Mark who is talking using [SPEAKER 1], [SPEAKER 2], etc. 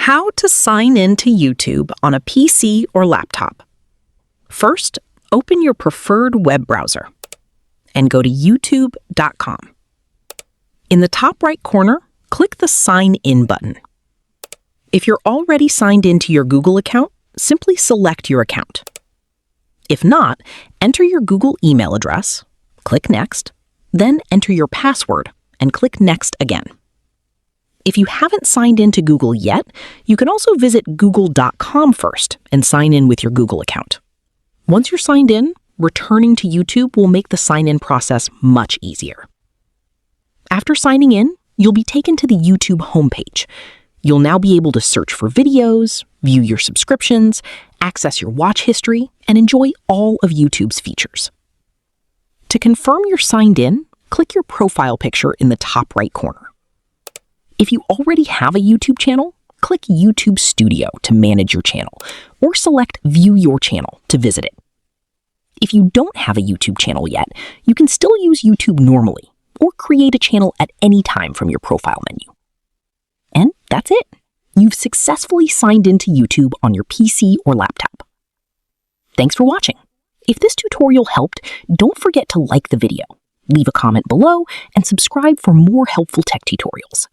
[SPEAKER 1] How to sign in to YouTube on a PC or laptop. First, open your preferred web browser and go to youtube.com. In the top right corner, click the Sign In button. If you're already signed into your Google account, simply select your account. If not, enter your Google email address, click Next, then enter your password and click Next again. If you haven't signed into Google yet, you can also visit google.com first and sign in with your Google account. Once you're signed in, returning to YouTube will make the sign-in process much easier. After signing in, you'll be taken to the YouTube homepage. You'll now be able to search for videos, view your subscriptions, access your watch history, and enjoy all of YouTube's features. To confirm you're signed in, click your profile picture in the top right corner. If you already have a YouTube channel, click YouTube Studio to manage your channel, or select View Your Channel to visit it. If you don't have a YouTube channel yet, you can still use YouTube normally, or create a channel at any time from your profile menu. And that's it. You've successfully signed into YouTube on your PC or laptop. Thanks for watching. If this tutorial helped, don't forget to like the video, leave a comment below, and subscribe for more helpful tech tutorials.